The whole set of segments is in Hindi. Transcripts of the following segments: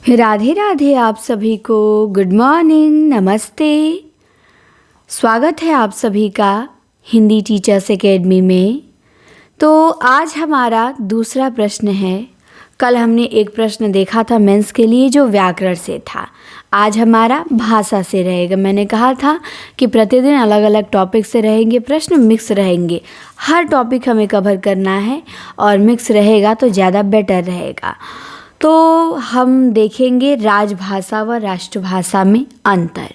राधे राधे आप सभी को। गुड मॉर्निंग, नमस्ते। स्वागत है आप सभी का हिंदी टीचर्स एकेडमी में। तो आज हमारा दूसरा प्रश्न है। कल हमने एक प्रश्न देखा था मेंस के लिए जो व्याकरण से था। आज हमारा भाषा से रहेगा। मैंने कहा था कि प्रतिदिन अलग अलग टॉपिक से रहेंगे प्रश्न, मिक्स रहेंगे। हर टॉपिक हमें कवर करना है और मिक्स रहेगा तो ज़्यादा बेटर रहेगा। तो हम देखेंगे राजभाषा व राष्ट्रभाषा में अंतर।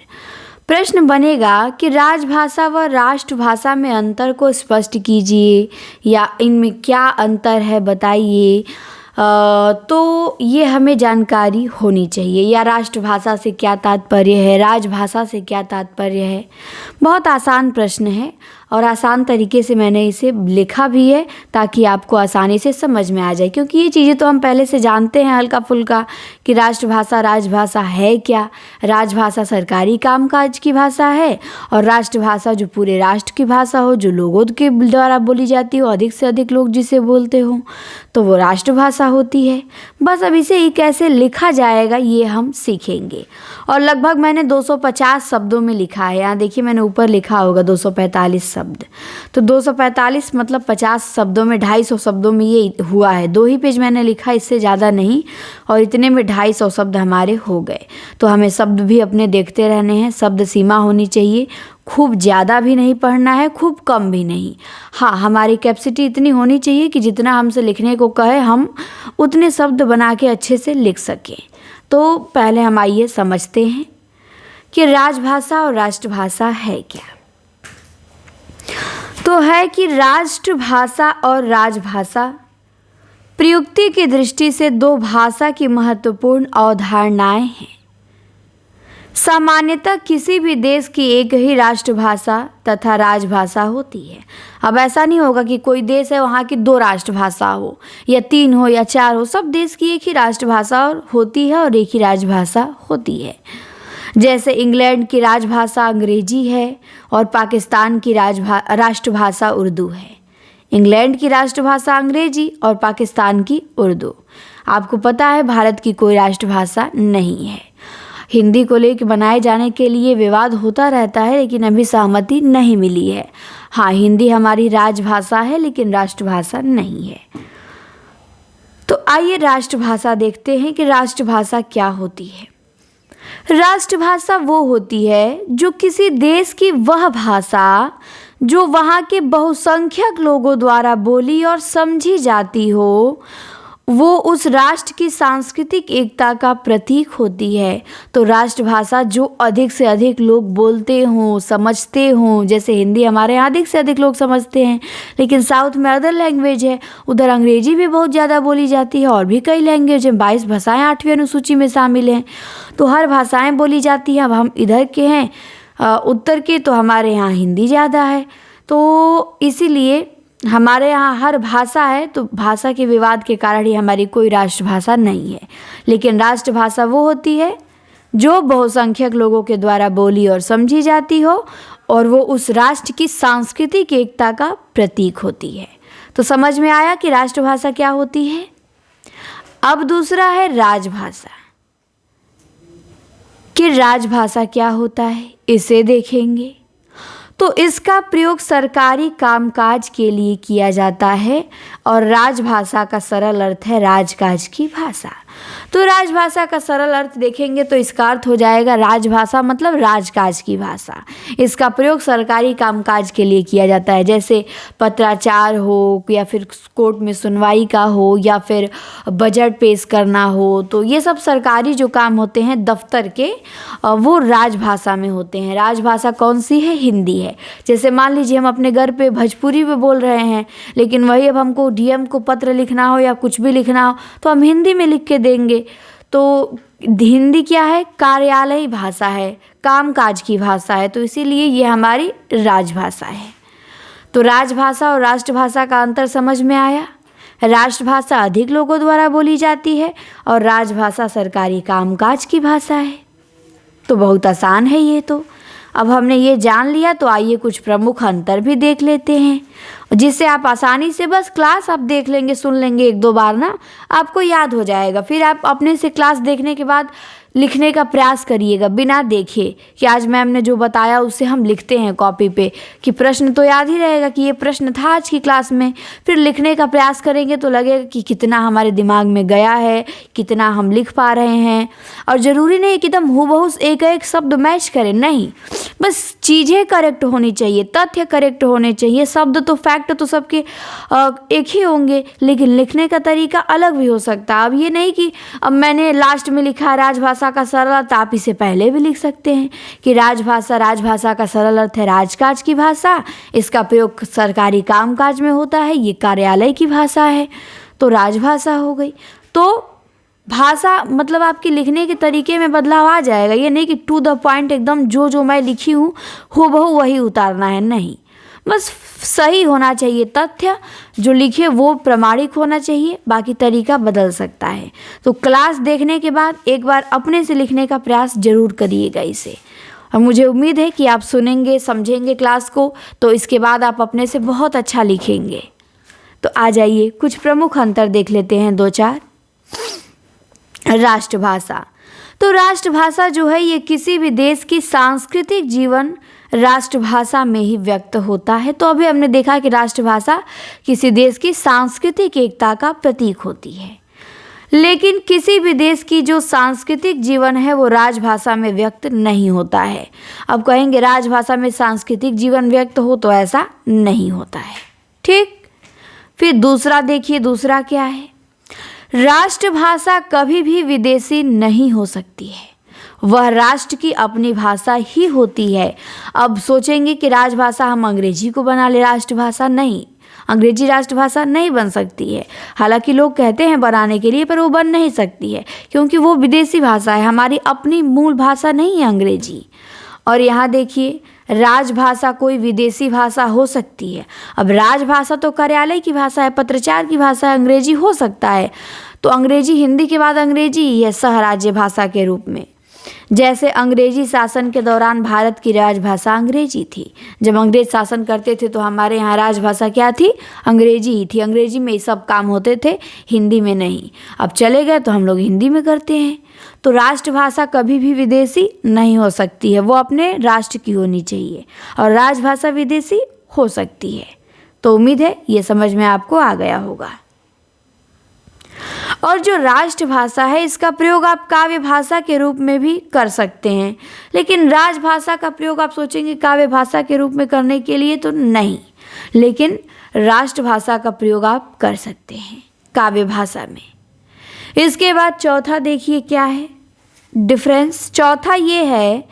प्रश्न बनेगा कि राजभाषा व राष्ट्रभाषा में अंतर को स्पष्ट कीजिए या इनमें क्या अंतर है बताइए। तो ये हमें जानकारी होनी चाहिए। या राष्ट्रभाषा से क्या तात्पर्य है, राजभाषा से क्या तात्पर्य है। बहुत आसान प्रश्न है और आसान तरीके से मैंने इसे लिखा भी है ताकि आपको आसानी से समझ में आ जाए, क्योंकि ये चीज़ें तो हम पहले से जानते हैं हल्का फुल्का कि राष्ट्रभाषा राजभाषा है क्या। राजभाषा सरकारी कामकाज की भाषा है और राष्ट्रभाषा जो पूरे राष्ट्र की भाषा हो, जो लोगों के द्वारा बोली जाती हो, अधिक से अधिक लोग जिसे बोलते हो, तो वो राष्ट्रभाषा होती है। बस अब इसे कैसे लिखा जाएगा ये हम सीखेंगे। और लगभग मैंने 250 शब्दों में लिखा है। यहाँ देखिए मैंने ऊपर लिखा होगा 245 शब्द। तो 245 मतलब 50 शब्दों में 250 शब्दों में ये हुआ है। 2 ही पेज मैंने लिखा, इससे ज़्यादा नहीं। और इतने में 250 शब्द हमारे हो गए। तो हमें शब्द भी अपने देखते रहने हैं। शब्द सीमा होनी चाहिए। खूब ज़्यादा भी नहीं पढ़ना है, खूब कम भी नहीं। हाँ, हमारी कैपेसिटी इतनी होनी चाहिए कि जितना हमसे लिखने को कहे हम उतने शब्द बना के अच्छे से लिख सकें। तो पहले हम आइए समझते हैं कि राजभाषा और राष्ट्रभाषा है क्या। तो है कि राष्ट्रभाषा और राजभाषा प्रयुक्ति की दृष्टि से दो भाषा की महत्वपूर्ण अवधारणाएं हैं। सामान्यतः किसी भी देश की एक ही राष्ट्रभाषा तथा राजभाषा होती है। अब ऐसा नहीं होगा कि कोई देश है वहाँ की 2 राष्ट्रभाषा हो या 3 हो या 4 हो। सब देश की एक ही राष्ट्रभाषा होती है और एक ही राजभाषा होती है। जैसे इंग्लैंड की राजभाषा अंग्रेजी है और पाकिस्तान की राष्ट्रभाषा उर्दू है। इंग्लैंड की राष्ट्रभाषा अंग्रेजी और पाकिस्तान की उर्दू। आपको पता है भारत की कोई राष्ट्रभाषा नहीं है। हिंदी को लेकर बनाए जाने के लिए विवाद होता रहता है, लेकिन अभी सहमति नहीं मिली है। हाँ, हिंदी हमारी राजभाषा है लेकिन राष्ट्रभाषा नहीं है। तो आइए राष्ट्रभाषा देखते हैं कि राष्ट्रभाषा क्या होती है। राष्ट्रभाषा वो होती है जो किसी देश की वह भाषा जो वहाँ के बहुसंख्यक लोगों द्वारा बोली और समझी जाती हो, वो उस राष्ट्र की सांस्कृतिक एकता का प्रतीक होती है। तो राष्ट्रभाषा जो अधिक से अधिक लोग बोलते हों, समझते हों। जैसे हिंदी हमारे यहाँ अधिक से अधिक लोग समझते हैं, लेकिन साउथ में अदर लैंग्वेज है, उधर अंग्रेजी भी बहुत ज़्यादा बोली जाती है और भी कई लैंग्वेज हैं। 22 भाषाएँ 8वीं अनुसूची में शामिल हैं। तो हर भाषाएँ बोली जाती हैं। अब हम इधर के हैं उत्तर के, तो हमारे यहाँ हिंदी ज़्यादा है। तो इसीलिए हमारे यहाँ हर भाषा है, तो भाषा के विवाद के कारण ही हमारी कोई राष्ट्रभाषा नहीं है। लेकिन राष्ट्रभाषा वो होती है जो बहुसंख्यक लोगों के द्वारा बोली और समझी जाती हो और वो उस राष्ट्र की सांस्कृतिक एकता का प्रतीक होती है। तो समझ में आया कि राष्ट्रभाषा क्या होती है। अब दूसरा है राजभाषा। कि राजभाषा क्या होता है इसे देखेंगे। तो इसका प्रयोग सरकारी कामकाज के लिए किया जाता है और राजभाषा का सरल अर्थ है राजकाज की भाषा। तो राजभाषा का सरल अर्थ देखेंगे तो इसका अर्थ हो जाएगा राजभाषा मतलब राजकाज की भाषा। इसका प्रयोग सरकारी कामकाज के लिए किया जाता है, जैसे पत्राचार हो या फिर कोर्ट में सुनवाई का हो या फिर बजट पेश करना हो। तो ये सब सरकारी जो काम होते हैं दफ्तर के, वो राजभाषा में होते हैं। राजभाषा कौन सी है? हिंदी है। जैसे मान लीजिए हम अपने घर पे भोजपुरी में बोल रहे हैं, लेकिन वही अब हमको डीएम को पत्र लिखना हो या कुछ भी लिखना हो तो हम हिंदी में लिख के देंगे। तो हिंदी क्या है? कार्यालयी भाषा है, कामकाज की भाषा है। तो इसीलिए ये हमारी राजभाषा है। तो राजभाषा और राष्ट्रभाषा का अंतर समझ में आया। राष्ट्रभाषा अधिक लोगों द्वारा बोली जाती है और राजभाषा सरकारी कामकाज की भाषा है। तो बहुत आसान है ये। तो अब हमने ये जान लिया, तो आइए कुछ प्रमुख अंतर भी देख लेते हैं। जिससे आप आसानी से बस क्लास आप देख लेंगे, सुन लेंगे 1-2 बार ना, आपको याद हो जाएगा। फिर आप अपने से क्लास देखने के बाद लिखने का प्रयास करिएगा बिना देखे कि आज मैम ने जो बताया उससे हम लिखते हैं कॉपी पे, कि प्रश्न तो याद ही रहेगा कि ये प्रश्न था आज की क्लास में। फिर लिखने का प्रयास करेंगे तो लगेगा कि कितना हमारे दिमाग में गया है, कितना हम लिख पा रहे हैं। और ज़रूरी नहीं कि एकदम हूबहू एक एक शब्द मैच करें, नहीं, बस चीज़ें करेक्ट होनी चाहिए, तथ्य करेक्ट होने चाहिए। शब्द तो फैक्ट तो सबके एक ही होंगे, लेकिन लिखने का तरीका अलग भी हो सकता है। अब ये नहीं कि अब मैंने लास्ट में लिखा राजभाषा का सरल अर्थ, आप इसे पहले भी लिख सकते हैं कि राजभाषा का सरल अर्थ है राजकाज की भाषा, इसका प्रयोग सरकारी कामकाज में होता है, ये कार्यालय की भाषा है, तो राजभाषा हो गई। तो भाषा मतलब आपके लिखने के तरीके में बदलाव आ जाएगा। ये नहीं कि टू द पॉइंट एकदम जो मैं लिखी हूँ हूबहू वही उतारना है, नहीं, बस सही होना चाहिए, तथ्य जो लिखे वो प्रामाणिक होना चाहिए, बाकी तरीका बदल सकता है। तो क्लास देखने के बाद एक बार अपने से लिखने का प्रयास जरूर करिएगा इसे, और मुझे उम्मीद है कि आप सुनेंगे, समझेंगे क्लास को, तो इसके बाद आप अपने से बहुत अच्छा लिखेंगे। तो आ जाइए कुछ प्रमुख अंतर देख लेते हैं 2-4। राष्ट्रभाषा, तो राष्ट्रभाषा जो है ये किसी भी देश की सांस्कृतिक जीवन राष्ट्रभाषा में ही व्यक्त होता है। तो अभी हमने देखा कि राष्ट्रभाषा किसी देश की सांस्कृतिक एकता का प्रतीक होती है, लेकिन किसी भी देश की जो सांस्कृतिक जीवन है वो राजभाषा में व्यक्त नहीं होता है। अब कहेंगे राजभाषा में सांस्कृतिक जीवन व्यक्त हो, तो ऐसा नहीं होता है, ठीक। फिर दूसरा देखिए, दूसरा क्या है, राष्ट्रभाषा कभी भी विदेशी नहीं हो सकती है, वह राष्ट्र की अपनी भाषा ही होती है। अब सोचेंगे कि राजभाषा हम अंग्रेजी को बना ले राष्ट्रभाषा, नहीं, अंग्रेजी राष्ट्रभाषा नहीं बन सकती है। हालांकि लोग कहते हैं बनाने के लिए, पर वो बन नहीं सकती है क्योंकि वो विदेशी भाषा है, हमारी अपनी मूल भाषा नहीं है अंग्रेजी। और यहाँ देखिए, राजभाषा कोई विदेशी भाषा हो सकती है। अब राजभाषा तो कार्यालय की भाषा है, पत्राचार की भाषा है, अंग्रेजी हो सकता है। तो अंग्रेजी हिंदी के बाद अंग्रेजी ही है सहराज्य भाषा के रूप में। जैसे अंग्रेजी शासन के दौरान भारत की राजभाषा अंग्रेजी थी। जब अंग्रेज शासन करते थे तो हमारे यहाँ राजभाषा क्या थी, अंग्रेजी ही थी। अंग्रेजी में ही सब काम होते थे, हिंदी में नहीं। अब चले गए तो हम लोग हिंदी में करते हैं। तो राष्ट्रभाषा कभी भी विदेशी नहीं हो सकती है, वो अपने राष्ट्र की होनी चाहिए, और राजभाषा विदेशी हो सकती है। तो उम्मीद है ये समझ में आपको आ गया होगा। और जो राष्ट्रभाषा है इसका प्रयोग आप काव्य भाषा के रूप में भी कर सकते हैं, लेकिन राजभाषा का प्रयोग आप सोचेंगे काव्य भाषा के रूप में करने के लिए, तो नहीं, लेकिन राष्ट्रभाषा का प्रयोग आप कर सकते हैं काव्य भाषा में। इसके बाद चौथा देखिए क्या है डिफरेंस। चौथा ये है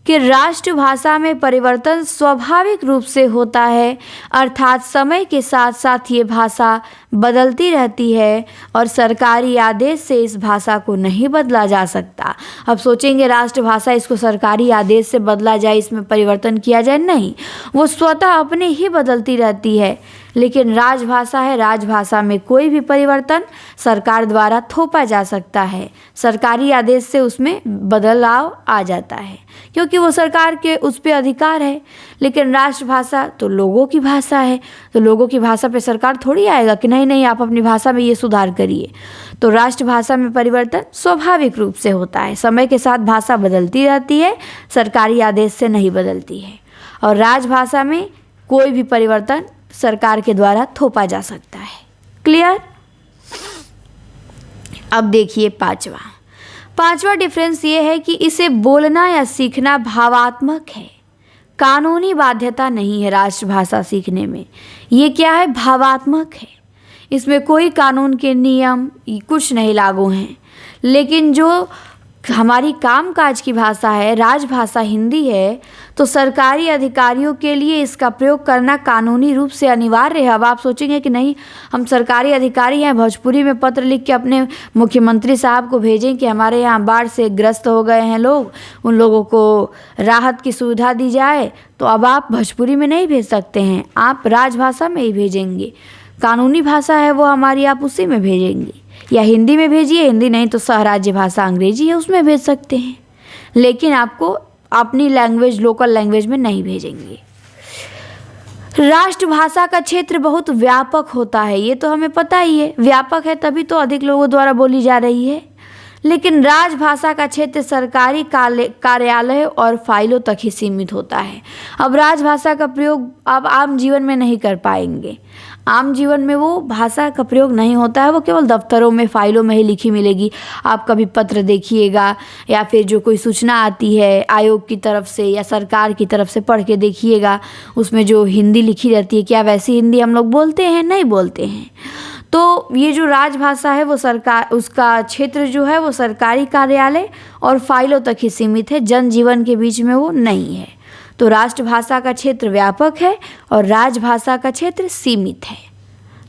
कि राष्ट्रभाषा में परिवर्तन स्वाभाविक रूप से होता है, अर्थात समय के साथ साथ ये भाषा बदलती रहती है और सरकारी आदेश से इस भाषा को नहीं बदला जा सकता। अब सोचेंगे राष्ट्रभाषा, इसको सरकारी आदेश से बदला जाए, इसमें परिवर्तन किया जाए, नहीं, वो स्वतः अपने ही बदलती रहती है। लेकिन राजभाषा है, राजभाषा में कोई भी परिवर्तन सरकार द्वारा थोपा जा सकता है, सरकारी आदेश से उसमें बदलाव आ जाता है, क्योंकि वो सरकार के उस पर अधिकार है। लेकिन राष्ट्रभाषा तो लोगों की भाषा है, तो लोगों की भाषा पे सरकार थोड़ी आएगा कि नहीं आप अपनी भाषा में ये सुधार करिए। तो राष्ट्रभाषा में परिवर्तन स्वाभाविक रूप से होता है, समय के साथ भाषा बदलती रहती है, सरकारी आदेश से नहीं बदलती है। और राजभाषा में कोई भी परिवर्तन सरकार के द्वारा थोपा जा सकता है। क्लियर। अब देखिए पांचवा डिफरेंस ये है कि इसे बोलना या सीखना भावात्मक है, कानूनी बाध्यता नहीं है राष्ट्रभाषा सीखने में। ये क्या है, भावात्मक है, इसमें कोई कानून के नियम कुछ नहीं लागू हैं। लेकिन जो हमारी कामकाज की भाषा है, राजभाषा हिंदी है, तो सरकारी अधिकारियों के लिए इसका प्रयोग करना कानूनी रूप से अनिवार्य है। अब आप सोचेंगे कि नहीं, हम सरकारी अधिकारी हैं, भोजपुरी में पत्र लिख के अपने मुख्यमंत्री साहब को भेजें कि हमारे यहाँ बाढ़ से ग्रस्त हो गए हैं लोग, उन लोगों को राहत की सुविधा दी जाए। तो अब आप भोजपुरी में नहीं भेज सकते हैं, आप राजभाषा में ही भेजेंगे। कानूनी भाषा है वो हमारी, आप उसी में भेजेंगे, या हिंदी में भेजिए, हिंदी नहीं तो सहराज्य भाषा अंग्रेजी है उसमें भेज सकते हैं, लेकिन आपको अपनी लैंग्वेज, लोकल लैंग्वेज में नहीं भेजेंगे। राष्ट्रभाषा का क्षेत्र बहुत व्यापक होता है, ये तो हमें पता ही है। व्यापक है तभी तो अधिक लोगों द्वारा बोली जा रही है। लेकिन राजभाषा का क्षेत्र सरकारी कार्यालय और फाइलों तक ही सीमित होता है। अब राजभाषा का प्रयोग आप आम जीवन में नहीं कर पाएंगे। आम जीवन में वो भाषा का प्रयोग नहीं होता है, वो केवल दफ्तरों में, फाइलों में ही लिखी मिलेगी। आप कभी पत्र देखिएगा या फिर जो कोई सूचना आती है आयोग की तरफ से या सरकार की तरफ से, पढ़ के देखिएगा, उसमें जो हिंदी लिखी रहती है, क्या वैसी हिंदी हम लोग बोलते हैं? नहीं बोलते हैं। तो ये जो राजभाषा है वो सरकार, उसका क्षेत्र जो है वो सरकारी कार्यालय और फाइलों तक ही सीमित है, जनजीवन के बीच में वो नहीं है। तो राष्ट्रभाषा का क्षेत्र व्यापक है और राजभाषा का क्षेत्र सीमित है।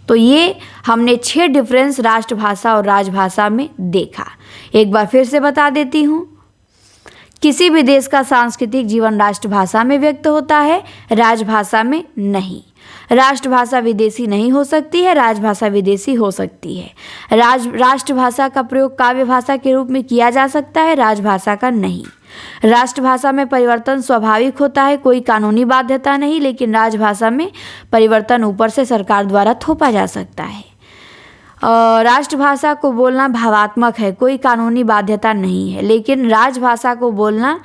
तो ये हमने 6 डिफरेंस राष्ट्रभाषा और राजभाषा में देखा। एक बार फिर से बता देती हूँ। किसी भी देश का सांस्कृतिक जीवन राष्ट्रभाषा में व्यक्त होता है, राजभाषा में नहीं। राष्ट्रभाषा विदेशी नहीं हो सकती है, राजभाषा विदेशी हो सकती है। राष्ट्रभाषा का प्रयोग काव्य भाषा के रूप में किया जा सकता है, राजभाषा का नहीं। राष्ट्रभाषा में परिवर्तन स्वाभाविक होता है, कोई कानूनी बाध्यता नहीं, लेकिन राजभाषा में परिवर्तन ऊपर से सरकार द्वारा थोपा जा सकता है। राष्ट्रभाषा को बोलना भावात्मक है, कोई कानूनी बाध्यता नहीं है, लेकिन राजभाषा को बोलना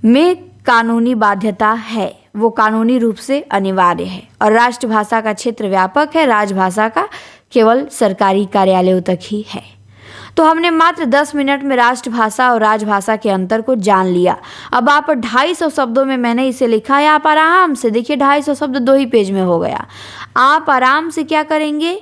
में कानूनी बाध्यता है, वो कानूनी रूप से अनिवार्य है। और राष्ट्रभाषा का क्षेत्र व्यापक है, राजभाषा का केवल सरकारी कार्यालयों तक ही है। तो हमने मात्र 10 मिनट में राष्ट्रभाषा और राजभाषा के अंतर को जान लिया। अब आप 250 शब्दों में मैंने इसे लिखा है, आप आराम से देखिए 250 शब्द 2 ही पेज में हो गया। आप आराम से क्या करेंगे,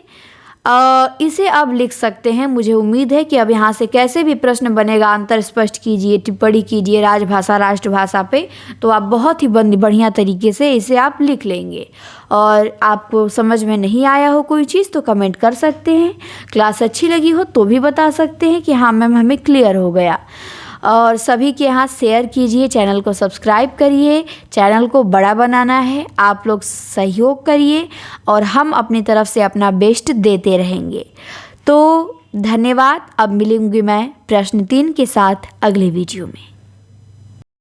इसे अब लिख सकते हैं। मुझे उम्मीद है कि अब यहाँ से कैसे भी प्रश्न बनेगा, अंतर स्पष्ट कीजिए, टिप्पणी कीजिए राजभाषा राष्ट्रभाषा पे, तो आप बहुत ही बढ़िया तरीके से इसे आप लिख लेंगे। और आपको समझ में नहीं आया हो कोई चीज़ तो कमेंट कर सकते हैं। क्लास अच्छी लगी हो तो भी बता सकते हैं कि हाँ मैम हमें क्लियर हो गया। और सभी के यहाँ शेयर कीजिए, चैनल को सब्सक्राइब करिए। चैनल को बड़ा बनाना है, आप लोग सहयोग करिए और हम अपनी तरफ से अपना बेस्ट देते रहेंगे। तो धन्यवाद। अब मिलूंगी मैं प्रश्न 3 के साथ अगले वीडियो में।